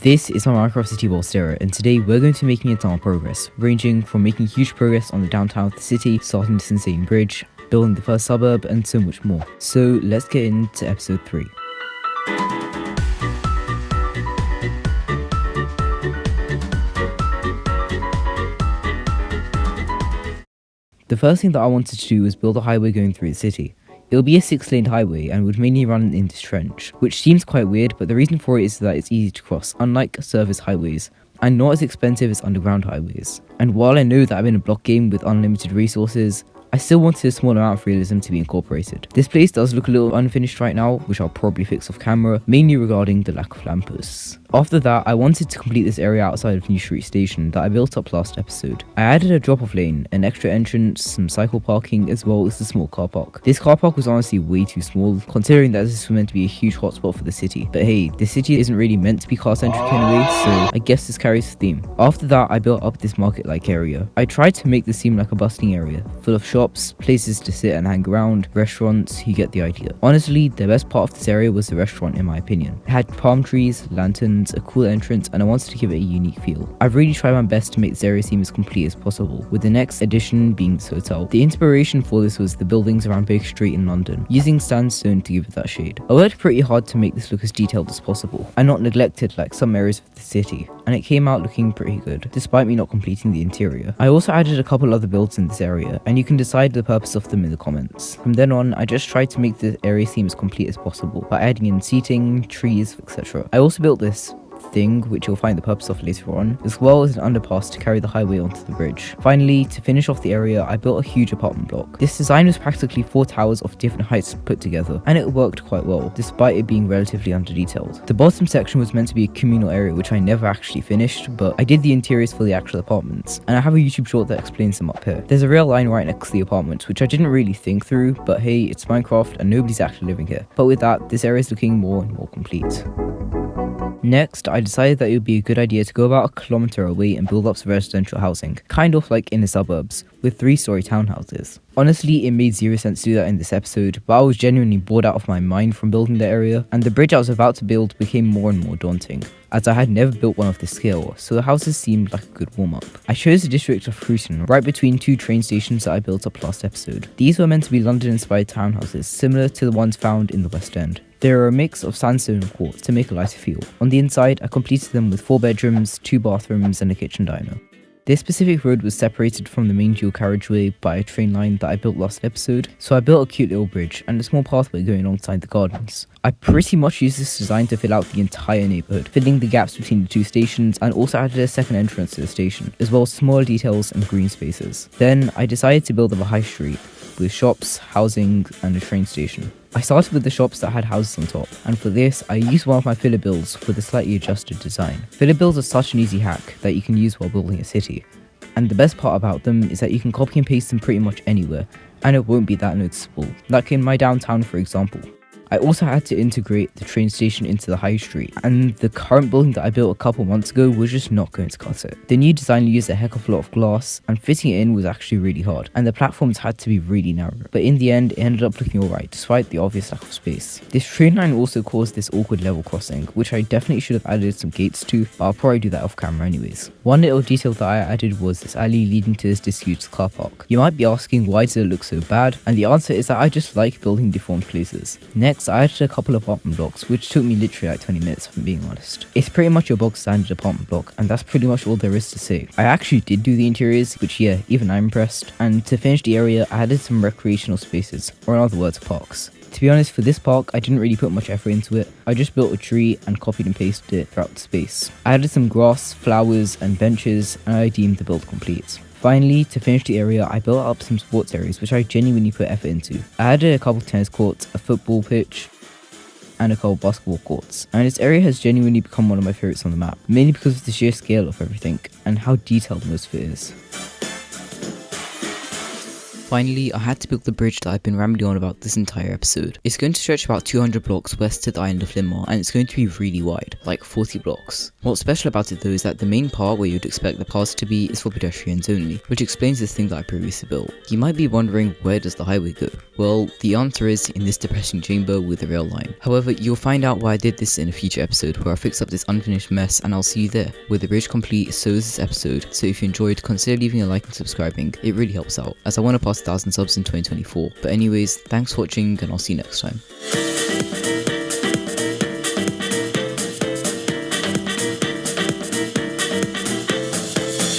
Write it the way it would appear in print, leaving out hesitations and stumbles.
This is my Minecraft City Walstera, and today we're going to be making a ton of progress, ranging from making huge progress on the downtown of the city, starting this insane bridge, building the first suburb, and so much more. So let's get into episode 3. The first thing that I wanted to do was build a highway going through the city. It'll be a 6-lane highway and would mainly run in this trench, which seems quite weird, but the reason for it is that it's easy to cross, unlike surface highways, and not as expensive as underground highways. And while I know that I'm in a block game with unlimited resources, I still wanted a small amount of realism to be incorporated. This place does look a little unfinished right now, which I'll probably fix off camera, mainly regarding the lack of lampposts. After that, I wanted to complete this area outside of New Street Station that I built up last episode. I added a drop-off lane, an extra entrance, some cycle parking, as well as a small car park. This car park was honestly way too small, considering that this was meant to be a huge hotspot for the city. But hey, the city isn't really meant to be car-centric anyway, so I guess this carries the theme. After that, I built up this market-like area. I tried to make this seem like a bustling area, full of shops, places to sit and hang around, restaurants, you get the idea. Honestly, the best part of this area was the restaurant in my opinion. It had palm trees, lanterns, a cool entrance, and I wanted to give it a unique feel. I've really tried my best to make this area seem as complete as possible, with the next addition being this hotel. The inspiration for this was the buildings around Baker Street in London, using sandstone to give it that shade. I worked pretty hard to make this look as detailed as possible, and not neglected like some areas of the city, and it came out looking pretty good, despite me not completing the interior. I also added a couple other builds in this area, and you can decide the purpose of them in the comments. From then on, I just tried to make the area seem as complete as possible, by adding in seating, trees, etc. I also built this thing, which you'll find the purpose of later on, as well as an underpass to carry the highway onto the bridge. Finally, to finish off the area, I built a huge apartment block. This design was practically 4 towers of different heights put together, and it worked quite well, despite it being relatively under-detailed. The bottom section was meant to be a communal area, which I never actually finished, but I did the interiors for the actual apartments, and I have a YouTube short that explains them up here. There's a rail line right next to the apartments, which I didn't really think through, but hey, it's Minecraft and nobody's actually living here. But with that, this area is looking more and more complete. Next, I decided that it would be a good idea to go about a kilometer away and build up some residential housing, kind of like in the suburbs, with 3-story townhouses. Honestly, it made zero sense to do that in this episode, but I was genuinely bored out of my mind from building the area, and the bridge I was about to build became more and more daunting, as I had never built one of this scale, so the houses seemed like a good warm-up. I chose the district of Cruton, right between 2 train stations that I built up last episode. These were meant to be London-inspired townhouses, similar to the ones found in the West End. They are a mix of sandstone and quartz to make a lighter feel. On the inside, I completed them with 4 bedrooms, 2 bathrooms, and a kitchen diner. This specific road was separated from the main dual carriageway by a train line that I built last episode, so I built a cute little bridge and a small pathway going alongside the gardens. I pretty much used this design to fill out the entire neighbourhood, filling the gaps between the 2 stations, and also added a second entrance to the station, as well as smaller details and green spaces. Then I decided to build up a high street, with shops, housing, and a train station. I started with the shops that had houses on top, and for this, I used one of my filler builds with a slightly adjusted design. Filler builds are such an easy hack that you can use while building a city, and the best part about them is that you can copy and paste them pretty much anywhere, and it won't be that noticeable, like in my downtown for example. I also had to integrate the train station into the high street, and the current building that I built a couple months ago was just not going to cut it. The new design used a heck of a lot of glass, and fitting it in was actually really hard, and the platforms had to be really narrow. But in the end, it ended up looking alright, despite the obvious lack of space. This train line also caused this awkward level crossing, which I definitely should have added some gates to, but I'll probably do that off camera anyways. One little detail that I added was this alley leading to this disused car park. You might be asking, why does it look so bad? And the answer is that I just like building deformed places. Next, I added a couple of apartment blocks, which took me literally like 20 minutes if I'm being honest. It's pretty much your bog standard apartment block, and that's pretty much all there is to say. I actually did do the interiors, which yeah, even I'm impressed. And to finish the area, I added some recreational spaces, or in other words, parks. To be honest, for this park, I didn't really put much effort into it. I just built a tree and copied and pasted it throughout the space. I added some grass, flowers, and benches, and I deemed the build complete. Finally, to finish the area, I built up some sports areas, which I genuinely put effort into. I added a couple tennis courts, a football pitch, and a couple basketball courts, and this area has genuinely become one of my favourites on the map, mainly because of the sheer scale of everything and how detailed most of it is. Finally, I had to build the bridge that I've been rambling on about this entire episode. It's going to stretch about 200 blocks west to the island of Limar, and it's going to be really wide, like 40 blocks. What's special about it though is that the main part where you'd expect the paths to be is for pedestrians only, which explains this thing that I previously built. You might be wondering, where does the highway go? Well, the answer is in this depressing chamber with a rail line. However, you'll find out why I did this in a future episode where I fix up this unfinished mess, and I'll see you there. With the bridge complete, so is this episode, so if you enjoyed, consider leaving a like and subscribing. It really helps out, as I want to pass 1,000 subs in 2024. But anyways, thanks for watching, and I'll see you next time.